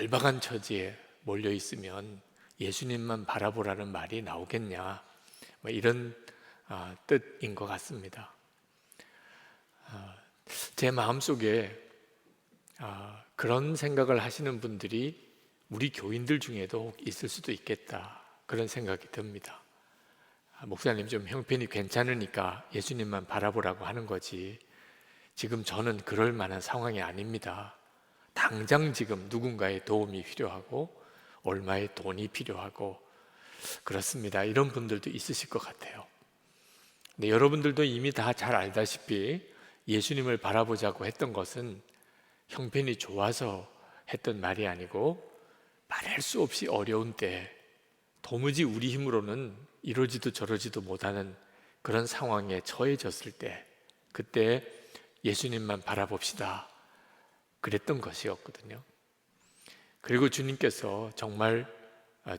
절박한 처지에 몰려 있으면 예수님만 바라보라는 말이 나오겠냐, 뭐 이런 뜻인 것 같습니다. 제 마음속에 그런 생각을 하시는 분들이 우리 교인들 중에도 있을 수도 있겠다, 그런 생각이 듭니다. 목사님 좀 형편이 괜찮으니까 예수님만 바라보라고 하는 거지, 지금 저는 그럴 만한 상황이 아닙니다. 당장 지금 누군가의 도움이 필요하고 얼마의 돈이 필요하고 그렇습니다. 이런 분들도 있으실 것 같아요. 근데 여러분들도 이미 다 잘 알다시피 예수님을 바라보자고 했던 것은 형편이 좋아서 했던 말이 아니고, 말할 수 없이 어려운 때, 도무지 우리 힘으로는 이러지도 저러지도 못하는 그런 상황에 처해졌을 때, 그때 예수님만 바라봅시다, 그랬던 것이었거든요. 그리고 주님께서 정말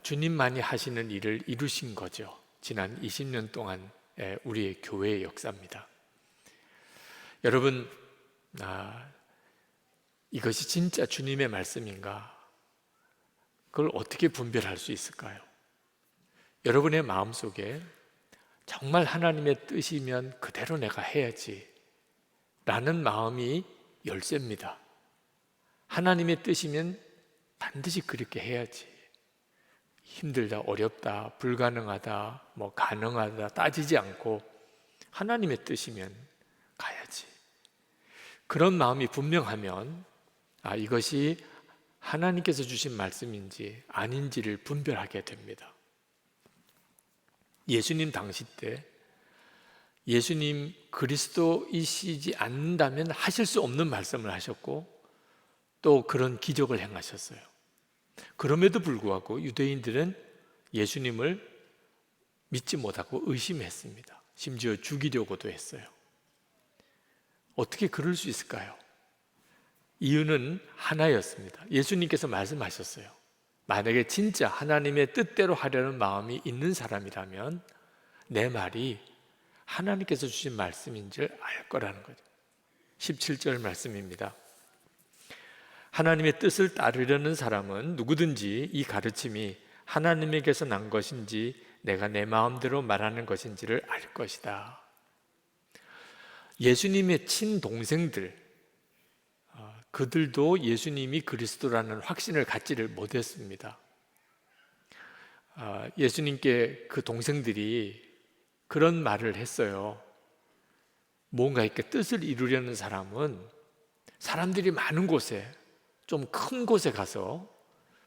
주님만이 하시는 일을 이루신 거죠. 지난 20년 동안 우리의 교회의 역사입니다. 여러분, 이것이 진짜 주님의 말씀인가? 그걸 어떻게 분별할 수 있을까요? 여러분의 마음속에 정말 하나님의 뜻이면 그대로 내가 해야지 라는 마음이 열쇠입니다. 하나님의 뜻이면 반드시 그렇게 해야지. 힘들다, 어렵다, 불가능하다, 뭐 가능하다 따지지 않고 하나님의 뜻이면 가야지. 그런 마음이 분명하면 이것이 하나님께서 주신 말씀인지 아닌지를 분별하게 됩니다. 예수님 당시 때 예수님 그리스도이시지 않는다면 하실 수 없는 말씀을 하셨고 또 그런 기적을 행하셨어요. 그럼에도 불구하고 유대인들은 예수님을 믿지 못하고 의심했습니다. 심지어 죽이려고도 했어요. 어떻게 그럴 수 있을까요? 이유는 하나였습니다. 예수님께서 말씀하셨어요. 만약에 진짜 하나님의 뜻대로 하려는 마음이 있는 사람이라면 내 말이 하나님께서 주신 말씀인 줄 알 거라는 거죠. 17절 말씀입니다. 하나님의 뜻을 따르려는 사람은 누구든지 이 가르침이 하나님에게서 난 것인지 내가 내 마음대로 말하는 것인지를 알 것이다. 예수님의 친동생들, 그들도 예수님이 그리스도라는 확신을 갖지를 못했습니다. 예수님께 그 동생들이 그런 말을 했어요. 뭔가 이렇게 뜻을 이루려는 사람은 사람들이 많은 곳에, 좀 큰 곳에 가서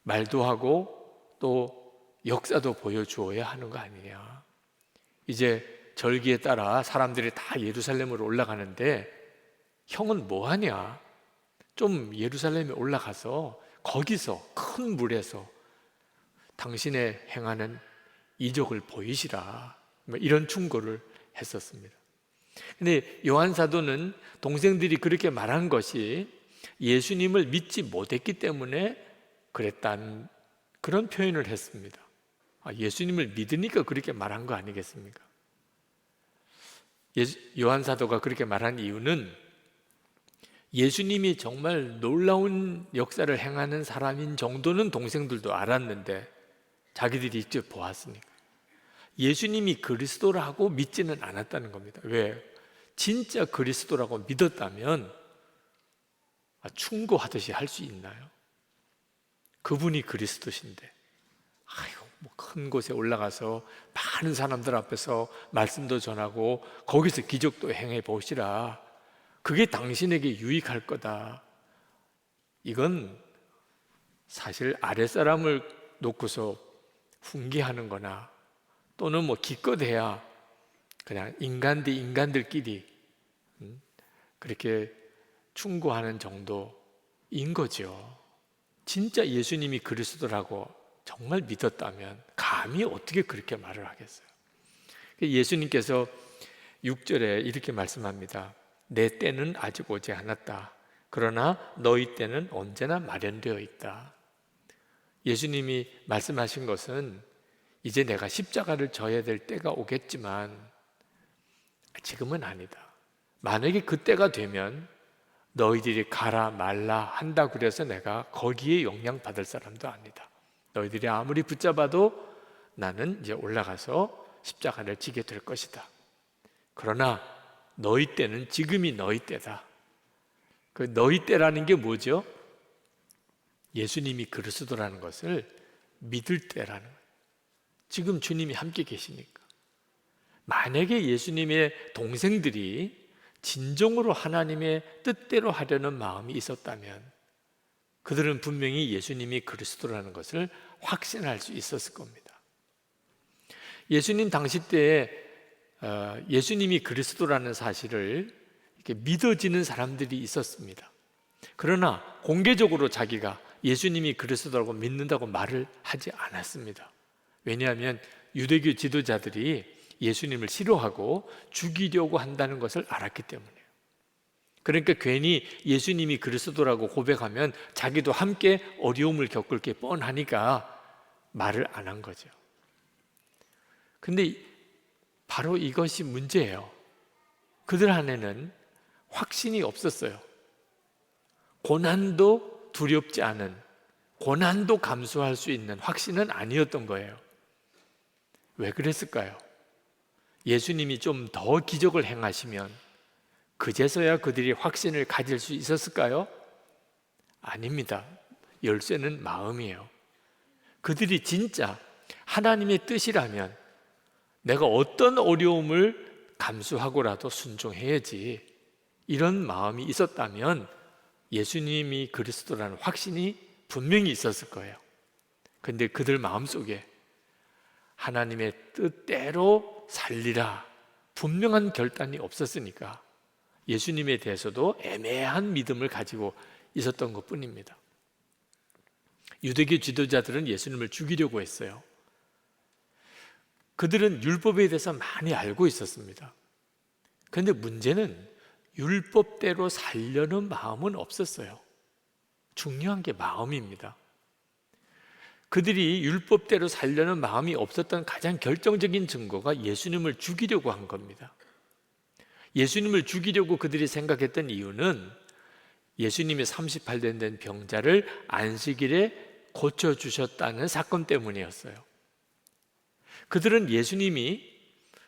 말도 하고 또 역사도 보여주어야 하는 거 아니냐. 이제 절기에 따라 사람들이 다 예루살렘으로 올라가는데 형은 뭐 하냐? 좀 예루살렘에 올라가서 거기서 큰 물에서 당신의 행하는 이적을 보이시라, 이런 충고를 했었습니다. 근데 요한 사도는 동생들이 그렇게 말한 것이 예수님을 믿지 못했기 때문에 그랬다는 그런 표현을 했습니다. 예수님을 믿으니까 그렇게 말한 거 아니겠습니까? 요한 사도가 그렇게 말한 이유는 예수님이 정말 놀라운 역사를 행하는 사람인 정도는 동생들도 알았는데 자기들이 직접 보았으니까 예수님이 그리스도라고 믿지는 않았다는 겁니다. 왜? 진짜 그리스도라고 믿었다면 충고하듯이 할 수 있나요? 그분이 그리스도신데 뭐 큰 곳에 올라가서 많은 사람들 앞에서 말씀도 전하고 거기서 기적도 행해 보시라, 그게 당신에게 유익할 거다. 이건 사실 아랫사람을 놓고서 훈계하는 거나 또는 뭐 기껏해야 그냥 인간 대 인간들끼리 그렇게 충고하는 정도인 거죠. 진짜 예수님이 그리스도라고 정말 믿었다면 감히 어떻게 그렇게 말을 하겠어요? 예수님께서 6절에 이렇게 말씀합니다. 내 때는 아직 오지 않았다. 그러나 너희 때는 언제나 마련되어 있다. 예수님이 말씀하신 것은 이제 내가 십자가를 져야 될 때가 오겠지만 지금은 아니다. 만약에 그때가 되면 너희들이 가라 말라 한다 그래서 내가 거기에 영향받을 사람도 아니다. 너희들이 아무리 붙잡아도 나는 이제 올라가서 십자가를 지게 될 것이다. 그러나 너희 때는 지금이 너희 때다. 그 너희 때라는 게 뭐죠? 예수님이 그리스도라는 것을 믿을 때라는 거예요. 지금 주님이 함께 계시니까. 만약에 예수님의 동생들이 진정으로 하나님의 뜻대로 하려는 마음이 있었다면 그들은 분명히 예수님이 그리스도라는 것을 확신할 수 있었을 겁니다. 예수님 당시 때에 예수님이 그리스도라는 사실을 이렇게 믿어지는 사람들이 있었습니다. 그러나 공개적으로 자기가 예수님이 그리스도라고 믿는다고 말을 하지 않았습니다. 왜냐하면 유대교 지도자들이 예수님을 싫어하고 죽이려고 한다는 것을 알았기 때문이에요. 그러니까 괜히 예수님이 그리스도라고 고백하면 자기도 함께 어려움을 겪을 게 뻔하니까 말을 안 한 거죠. 근데 바로 이것이 문제예요. 그들 안에는 확신이 없었어요. 고난도 두렵지 않은, 고난도 감수할 수 있는 확신은 아니었던 거예요. 왜 그랬을까요? 예수님이 좀 더 기적을 행하시면 그제서야 그들이 확신을 가질 수 있었을까요? 아닙니다. 열쇠는 마음이에요. 그들이 진짜 하나님의 뜻이라면 내가 어떤 어려움을 감수하고라도 순종해야지, 이런 마음이 있었다면 예수님이 그리스도라는 확신이 분명히 있었을 거예요. 근데 그들 마음속에 하나님의 뜻대로 살리라 분명한 결단이 없었으니까 예수님에 대해서도 애매한 믿음을 가지고 있었던 것뿐입니다. 유대교 지도자들은 예수님을 죽이려고 했어요. 그들은 율법에 대해서 많이 알고 있었습니다. 그런데 문제는 율법대로 살려는 마음은 없었어요. 중요한 게 마음입니다. 그들이 율법대로 살려는 마음이 없었던 가장 결정적인 증거가 예수님을 죽이려고 한 겁니다. 예수님을 죽이려고 그들이 생각했던 이유는 예수님이 38년 된 병자를 안식일에 고쳐주셨다는 사건 때문이었어요. 그들은 예수님이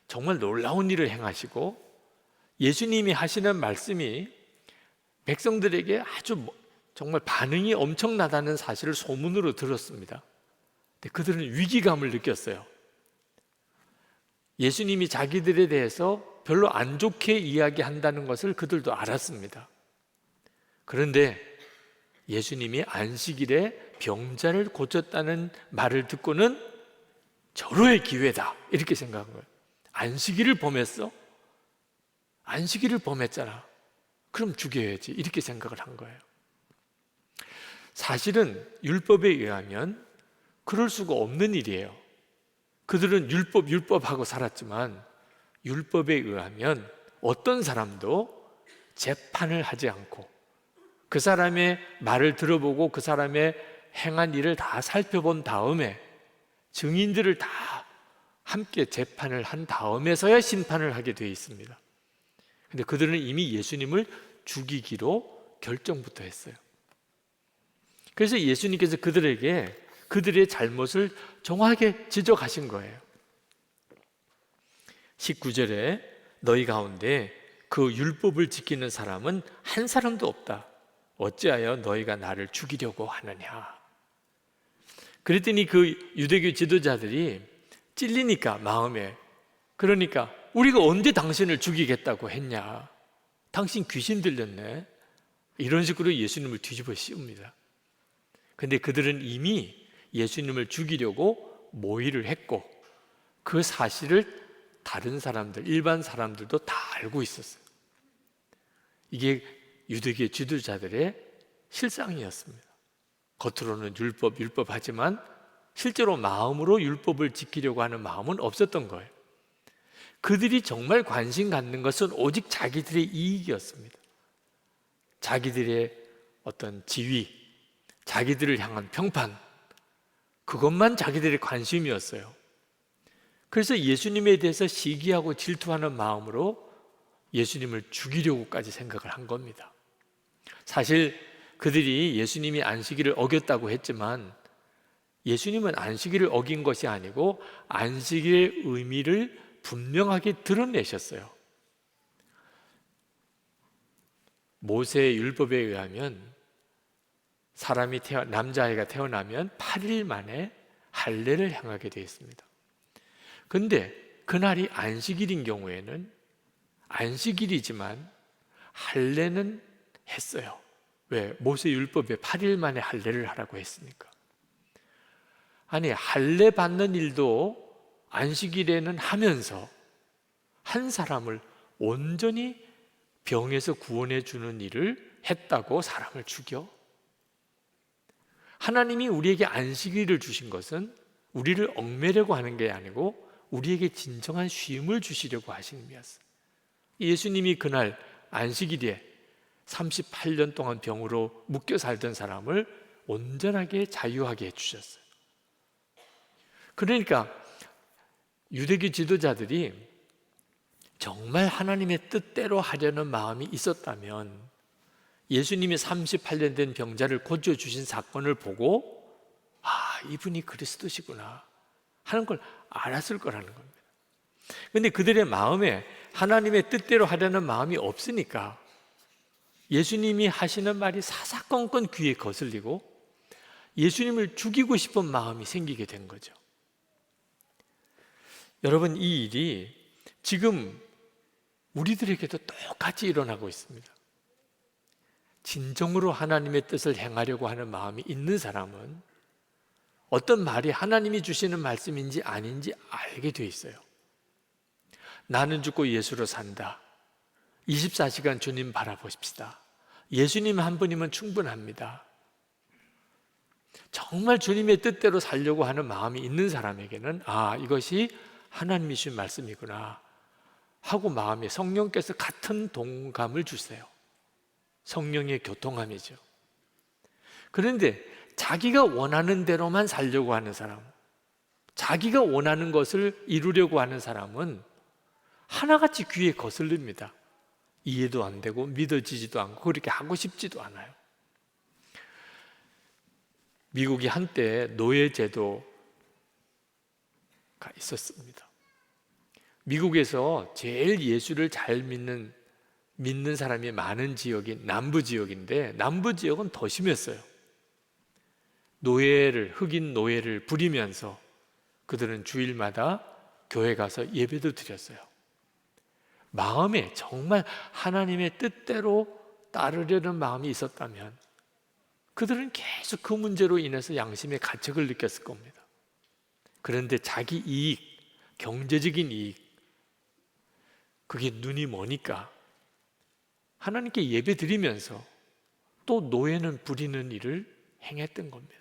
정말 놀라운 일을 행하시고 예수님이 하시는 말씀이 백성들에게 아주 정말 반응이 엄청나다는 사실을 소문으로 들었습니다. 근데 그들은 위기감을 느꼈어요. 예수님이 자기들에 대해서 별로 안 좋게 이야기한다는 것을 그들도 알았습니다. 그런데 예수님이 안식일에 병자를 고쳤다는 말을 듣고는 절호의 기회다 이렇게 생각한 거예요. 안식일을 범했어? 안식일을 범했잖아. 그럼 죽여야지 이렇게 생각을 한 거예요. 사실은 율법에 의하면 그럴 수가 없는 일이에요. 그들은 율법하고 살았지만 율법에 의하면 어떤 사람도 재판을 하지 않고 그 사람의 말을 들어보고 그 사람의 행한 일을 다 살펴본 다음에 증인들을 다 함께 재판을 한 다음에서야 심판을 하게 되어 있습니다. 근데 그들은 이미 예수님을 죽이기로 결정부터 했어요. 그래서 예수님께서 그들에게 그들의 잘못을 정확하게 지적하신 거예요. 19절에 너희 가운데 그 율법을 지키는 사람은 한 사람도 없다. 어찌하여 너희가 나를 죽이려고 하느냐. 그랬더니 그 유대교 지도자들이 찔리니까 마음에, 그러니까 우리가 언제 당신을 죽이겠다고 했냐, 당신 귀신 들렸네, 이런 식으로 예수님을 뒤집어 씌웁니다. 근데 그들은 이미 예수님을 죽이려고 모의를 했고 그 사실을 다른 사람들, 일반 사람들도 다 알고 있었어요. 이게 유대교 지도자들의 실상이었습니다. 겉으로는 율법 하지만 실제로 마음으로 율법을 지키려고 하는 마음은 없었던 거예요. 그들이 정말 관심 갖는 것은 오직 자기들의 이익이었습니다. 자기들의 어떤 지위, 자기들을 향한 평판, 그것만 자기들의 관심이었어요. 그래서 예수님에 대해서 시기하고 질투하는 마음으로 예수님을 죽이려고까지 생각을 한 겁니다. 사실 그들이 예수님이 안식일을 어겼다고 했지만 예수님은 안식일을 어긴 것이 아니고 안식일의 의미를 분명하게 드러내셨어요. 모세의 율법에 의하면 남자아이가 태어나면 8일 만에 할례를 행하게 되어 있습니다. 그런데 그날이 안식일인 경우에는 안식일이지만 할례는 했어요. 왜? 모세 율법에 8일 만에 할례를 하라고 했으니까. 아니, 할례 받는 일도 안식일에는 하면서 한 사람을 온전히 병에서 구원해 주는 일을 했다고 사람을 죽여? 하나님이 우리에게 안식일을 주신 것은 우리를 얽매려고 하는 게 아니고 우리에게 진정한 쉼을 주시려고 하시는 의미였어요. 예수님이 그날 안식일에 38년 동안 병으로 묶여 살던 사람을 온전하게 자유하게 해주셨어요. 그러니까 유대교 지도자들이 정말 하나님의 뜻대로 하려는 마음이 있었다면 예수님이 38년 된 병자를 고쳐주신 사건을 보고 이분이 그리스도시구나 하는 걸 알았을 거라는 겁니다. 그런데 그들의 마음에 하나님의 뜻대로 하려는 마음이 없으니까 예수님이 하시는 말이 사사건건 귀에 거슬리고 예수님을 죽이고 싶은 마음이 생기게 된 거죠. 여러분, 이 일이 지금 우리들에게도 똑같이 일어나고 있습니다. 진정으로 하나님의 뜻을 행하려고 하는 마음이 있는 사람은 어떤 말이 하나님이 주시는 말씀인지 아닌지 알게 돼 있어요. 나는 죽고 예수로 산다. 24시간 주님 바라보십시다. 예수님 한 분이면 충분합니다. 정말 주님의 뜻대로 살려고 하는 마음이 있는 사람에게는 이것이 하나님이 주신 말씀이구나 하고 마음에 성령께서 같은 동감을 주세요. 성령의 교통함이죠. 그런데 자기가 원하는 대로만 살려고 하는 사람, 자기가 원하는 것을 이루려고 하는 사람은 하나같이 귀에 거슬립니다. 이해도 안 되고 믿어지지도 않고 그렇게 하고 싶지도 않아요. 미국이 한때 노예제도가 있었습니다. 미국에서 제일 예수를 잘 믿는 사람이 많은 지역이 남부 지역인데 남부 지역은 더 심했어요. 흑인 노예를 부리면서 그들은 주일마다 교회 가서 예배도 드렸어요. 마음에 정말 하나님의 뜻대로 따르려는 마음이 있었다면 그들은 계속 그 문제로 인해서 양심의 가책을 느꼈을 겁니다. 그런데 자기 이익, 경제적인 이익, 그게 눈이 머니까 하나님께 예배 드리면서 또 노예는 부리는 일을 행했던 겁니다.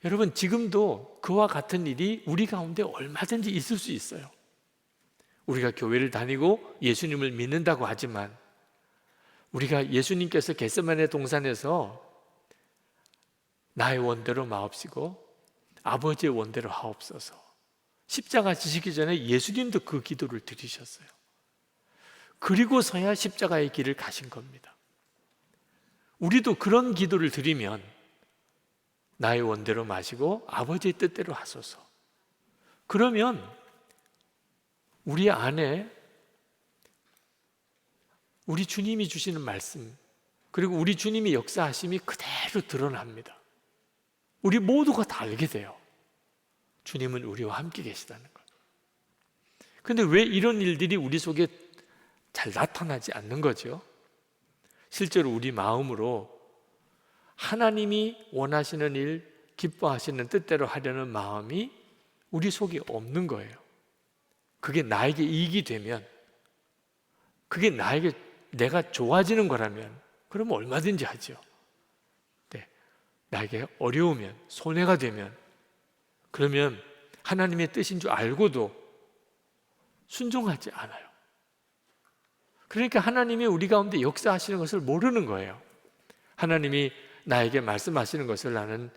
여러분, 지금도 그와 같은 일이 우리 가운데 얼마든지 있을 수 있어요. 우리가 교회를 다니고 예수님을 믿는다고 하지만 우리가 예수님께서 겟세마네 동산에서 나의 원대로 마옵시고 아버지의 원대로 하옵소서, 십자가 지시기 전에 예수님도 그 기도를 드리셨어요. 그리고서야 십자가의 길을 가신 겁니다. 우리도 그런 기도를 드리면 나의 원대로 마시고 아버지의 뜻대로 하소서. 그러면 우리 안에 우리 주님이 주시는 말씀, 그리고 우리 주님의 역사하심이 그대로 드러납니다. 우리 모두가 다 알게 돼요. 주님은 우리와 함께 계시다는 걸. 그런데 왜 이런 일들이 우리 속에 잘 나타나지 않는 거죠? 실제로 우리 마음으로 하나님이 원하시는 일, 기뻐하시는 뜻대로 하려는 마음이 우리 속에 없는 거예요. 그게 나에게 이익이 되면, 그게 내가 좋아지는 거라면 그러면 얼마든지 하죠. 네, 나에게 어려우면, 손해가 되면, 그러면 하나님의 뜻인 줄 알고도 순종하지 않아요. 그러니까 하나님이 우리 가운데 역사하시는 것을 모르는 거예요. 하나님이 나에게 말씀하시는 것을 나는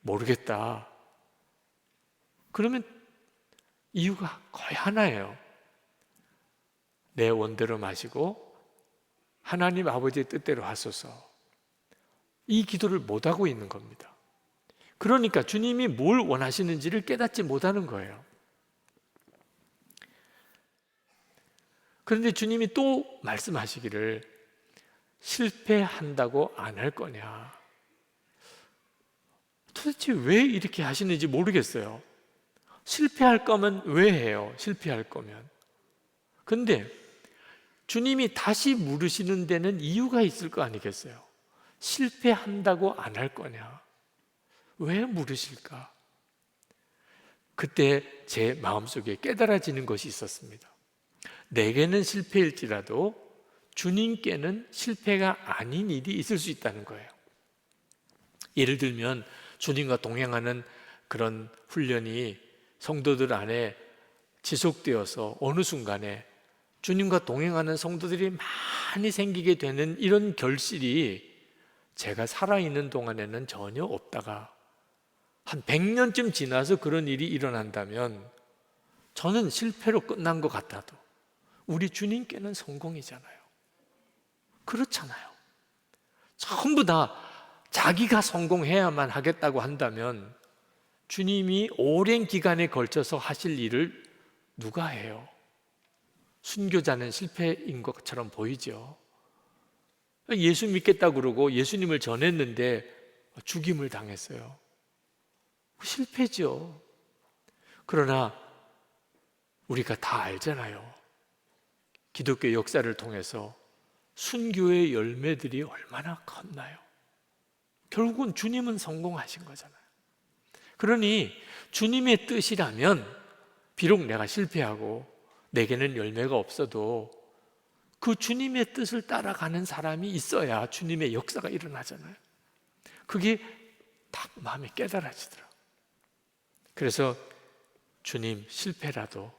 모르겠다. 그러면 이유가 거의 하나예요. 내 원대로 마시고 하나님 아버지의 뜻대로 하소서, 이 기도를 못하고 있는 겁니다. 그러니까 주님이 뭘 원하시는지를 깨닫지 못하는 거예요. 그런데 주님이 또 말씀하시기를 실패한다고 안 할 거냐. 도대체 왜 이렇게 하시는지 모르겠어요. 실패할 거면 왜 해요? 실패할 거면. 근데 주님이 다시 물으시는 데는 이유가 있을 거 아니겠어요? 실패한다고 안 할 거냐? 왜 물으실까? 그때 제 마음속에 깨달아지는 것이 있었습니다. 내게는 실패일지라도 주님께는 실패가 아닌 일이 있을 수 있다는 거예요. 예를 들면 주님과 동행하는 그런 훈련이 성도들 안에 지속되어서 어느 순간에 주님과 동행하는 성도들이 많이 생기게 되는 이런 결실이 제가 살아있는 동안에는 전혀 없다가 한 100년쯤 지나서 그런 일이 일어난다면 저는 실패로 끝난 것 같아도 우리 주님께는 성공이잖아요. 그렇잖아요. 전부 다 자기가 성공해야만 하겠다고 한다면 주님이 오랜 기간에 걸쳐서 하실 일을 누가 해요? 순교자는 실패인 것처럼 보이죠. 예수 믿겠다고 그러고 예수님을 전했는데 죽임을 당했어요. 실패죠. 그러나 우리가 다 알잖아요. 기독교 역사를 통해서 순교의 열매들이 얼마나 컸나요? 결국은 주님은 성공하신 거잖아요. 그러니 주님의 뜻이라면 비록 내가 실패하고 내게는 열매가 없어도 그 주님의 뜻을 따라가는 사람이 있어야 주님의 역사가 일어나잖아요. 그게 딱 마음에 깨달아지더라고요. 그래서 주님, 실패라도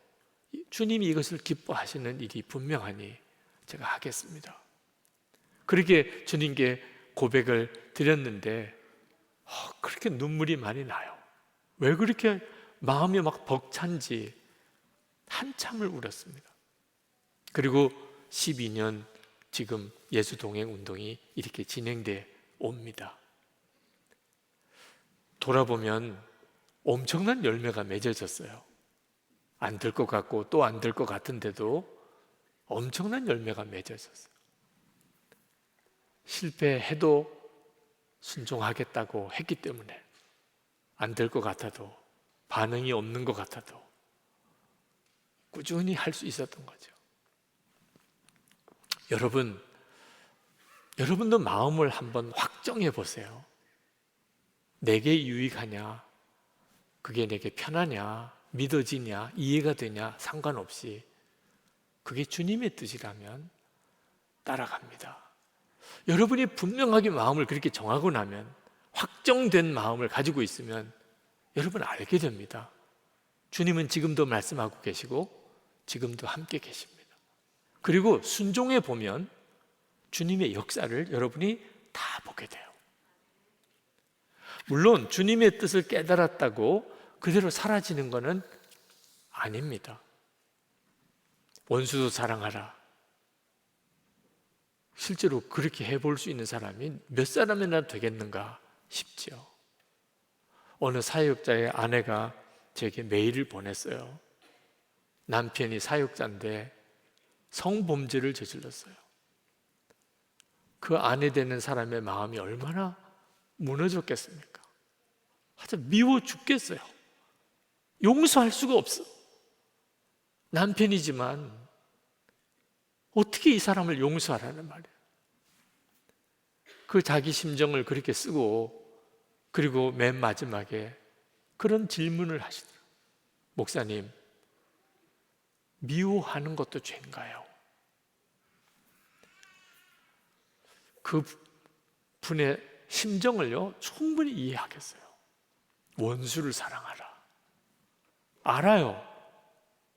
주님이 이것을 기뻐하시는 일이 분명하니 제가 하겠습니다. 그렇게 주님께 고백을 드렸는데 그렇게 눈물이 많이 나요. 왜 그렇게 마음이 막 벅찬지 한참을 울었습니다. 그리고 12년 지금 예수 동행 운동이 이렇게 진행돼 옵니다. 돌아보면 엄청난 열매가 맺어졌어요. 안 될 것 같고 또 안 될 것 같은데도 엄청난 열매가 맺어졌어요. 실패해도 순종하겠다고 했기 때문에 안 될 것 같아도 반응이 없는 것 같아도 꾸준히 할 수 있었던 거죠. 여러분도 마음을 한번 확정해 보세요. 내게 유익하냐, 그게 내게 편하냐, 믿어지냐, 이해가 되냐 상관없이 그게 주님의 뜻이라면 따라갑니다. 여러분이 분명하게 마음을 그렇게 정하고 나면, 확정된 마음을 가지고 있으면 여러분 알게 됩니다. 주님은 지금도 말씀하고 계시고 지금도 함께 계십니다. 그리고 순종해 보면 주님의 역사를 여러분이 다 보게 돼요. 물론 주님의 뜻을 깨달았다고 그대로 사라지는 것은 아닙니다. 원수도 사랑하라. 실제로 그렇게 해볼 수 있는 사람이 몇 사람이나 되겠는가 싶죠. 어느 사역자의 아내가 제게 메일을 보냈어요. 남편이 사역자인데 성범죄를 저질렀어요. 그 아내 되는 사람의 마음이 얼마나 무너졌겠습니까? 하여튼 미워 죽겠어요. 용서할 수가 없어. 남편이지만 어떻게 이 사람을 용서하라는 말이에요. 그 자기 심정을 그렇게 쓰고, 그리고 맨 마지막에 그런 질문을 하시더라고요. 목사님, 미워하는 것도 죄인가요? 그 분의 심정을요 충분히 이해하겠어요. 원수를 사랑하라. 알아요.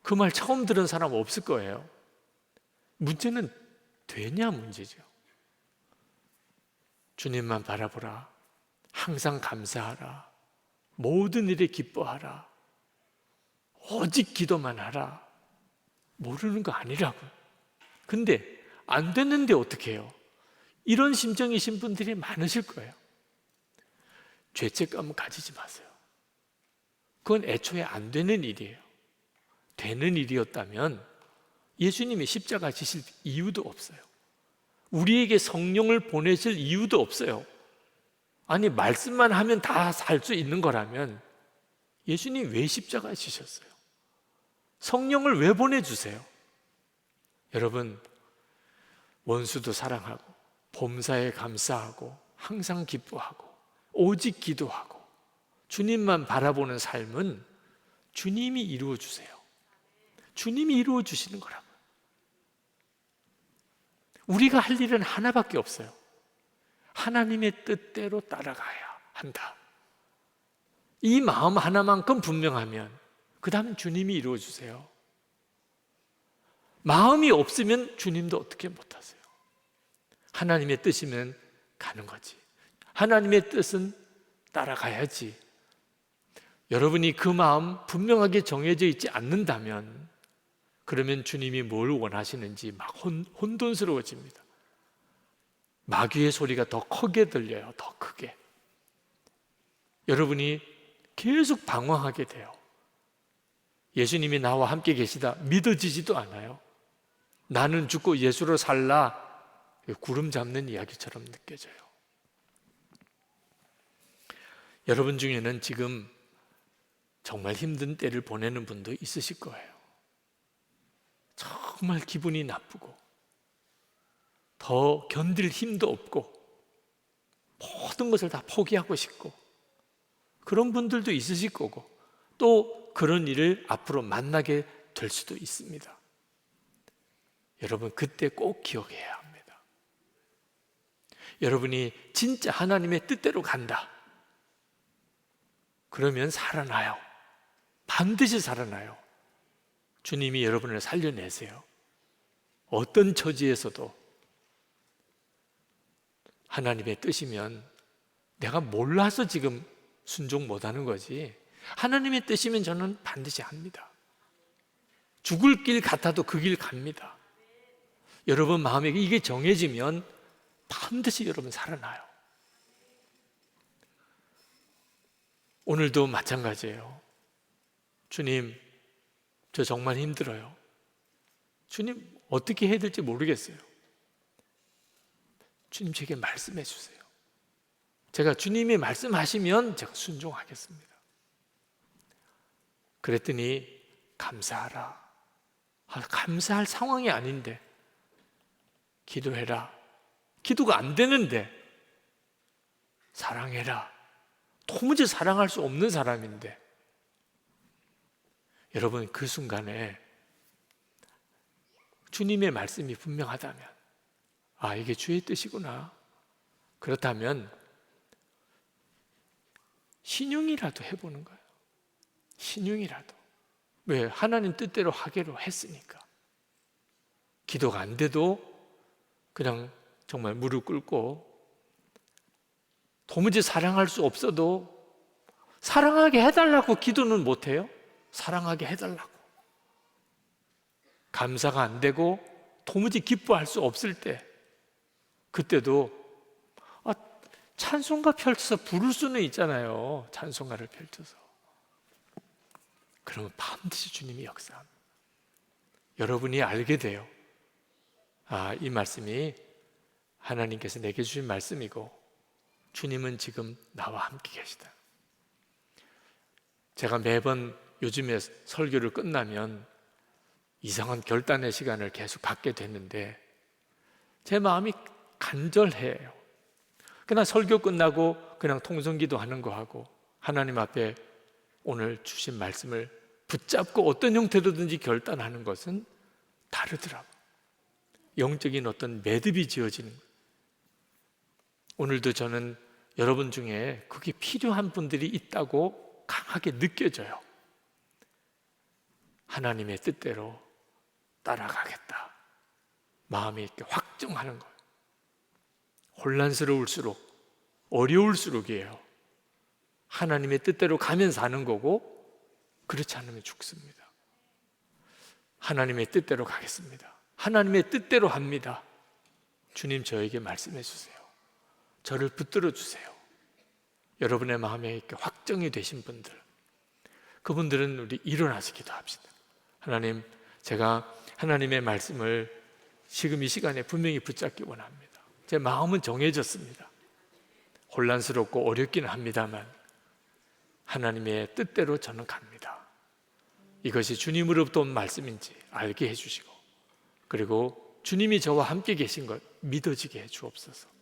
그 말 처음 들은 사람 없을 거예요. 문제는 되냐 문제죠. 주님만 바라보라. 항상 감사하라. 모든 일에 기뻐하라. 오직 기도만 하라. 모르는 거 아니라고요. 근데 안 됐는데 어떻게 해요? 이런 심정이신 분들이 많으실 거예요. 죄책감 가지지 마세요. 그건 애초에 안 되는 일이에요. 되는 일이었다면 예수님이 십자가 지실 이유도 없어요. 우리에게 성령을 보내실 이유도 없어요. 아니, 말씀만 하면 다 살 수 있는 거라면 예수님 왜 십자가 지셨어요? 성령을 왜 보내주세요? 여러분, 원수도 사랑하고 범사에 감사하고 항상 기뻐하고 오직 기도하고 주님만 바라보는 삶은 주님이 이루어 주세요. 주님이 이루어 주시는 거라고요. 우리가 할 일은 하나밖에 없어요. 하나님의 뜻대로 따라가야 한다. 이 마음 하나만큼 분명하면 그 다음은 주님이 이루어 주세요. 마음이 없으면 주님도 어떻게 못하세요? 하나님의 뜻이면 가는 거지. 하나님의 뜻은 따라가야지. 여러분이 그 마음 분명하게 정해져 있지 않는다면 그러면 주님이 뭘 원하시는지 막 혼돈스러워집니다. 마귀의 소리가 더 크게 들려요. 더 크게. 여러분이 계속 방황하게 돼요. 예수님이 나와 함께 계시다 믿어지지도 않아요. 나는 죽고 예수로 살라, 구름 잡는 이야기처럼 느껴져요. 여러분 중에는 지금 정말 힘든 때를 보내는 분도 있으실 거예요. 정말 기분이 나쁘고 더 견딜 힘도 없고 모든 것을 다 포기하고 싶고 그런 분들도 있으실 거고 또 그런 일을 앞으로 만나게 될 수도 있습니다. 여러분, 그때 꼭 기억해야 합니다. 여러분이 진짜 하나님의 뜻대로 간다. 그러면 살아나요. 반드시 살아나요. 주님이 여러분을 살려내세요. 어떤 처지에서도 하나님의 뜻이면 내가 몰라서 지금 순종 못하는 거지, 하나님의 뜻이면 저는 반드시 합니다. 죽을 길 같아도 그 길 갑니다. 여러분 마음에 이게 정해지면 반드시 여러분 살아나요. 오늘도 마찬가지예요. 주님, 저 정말 힘들어요. 주님, 어떻게 해야 될지 모르겠어요. 주님, 제게 말씀해 주세요. 제가 주님이 말씀하시면 제가 순종하겠습니다. 그랬더니 감사하라. 감사할 상황이 아닌데 기도해라. 기도가 안 되는데 사랑해라. 도무지 사랑할 수 없는 사람인데, 여러분 그 순간에 주님의 말씀이 분명하다면 아, 이게 주의 뜻이구나. 그렇다면 신용이라도 해보는 거예요. 신용이라도. 왜? 하나님 뜻대로 하기로 했으니까. 기도가 안 돼도 그냥 정말 무릎 꿇고 도무지 사랑할 수 없어도 사랑하게 해달라고 기도는 못해요? 사랑하게 해달라고. 감사가 안 되고 도무지 기뻐할 수 없을 때, 그때도 찬송가 펼쳐서 부를 수는 있잖아요. 찬송가를 펼쳐서. 그러면 반드시 주님이 역사합니다. 여러분이 알게 돼요. 아, 이 말씀이 하나님께서 내게 주신 말씀이고 주님은 지금 나와 함께 계시다. 제가 매번 요즘에 설교를 끝나면 이상한 결단의 시간을 계속 갖게 됐는데 제 마음이 간절해요. 그냥 설교 끝나고 그냥 통성기도 하는 거 하고 하나님 앞에 오늘 주신 말씀을 붙잡고 어떤 형태로든지 결단하는 것은 다르더라고요. 영적인 어떤 매듭이 지어지는 거예요. 오늘도 저는 여러분 중에 그게 필요한 분들이 있다고 강하게 느껴져요. 하나님의 뜻대로 따라가겠다. 마음이 이렇게 확정하는 거예요. 혼란스러울수록, 어려울수록이에요. 하나님의 뜻대로 가면 사는 거고 그렇지 않으면 죽습니다. 하나님의 뜻대로 가겠습니다. 하나님의 뜻대로 합니다. 주님 저에게 말씀해 주세요. 저를 붙들어 주세요. 여러분의 마음에 이렇게 확정이 되신 분들, 그분들은 우리 일어나서 기도합시다. 하나님, 제가 하나님의 말씀을 지금 이 시간에 분명히 붙잡기 원합니다. 제 마음은 정해졌습니다. 혼란스럽고 어렵기는 합니다만 하나님의 뜻대로 저는 갑니다. 이것이 주님으로부터 온 말씀인지 알게 해주시고, 그리고 주님이 저와 함께 계신 것 믿어지게 해 주옵소서.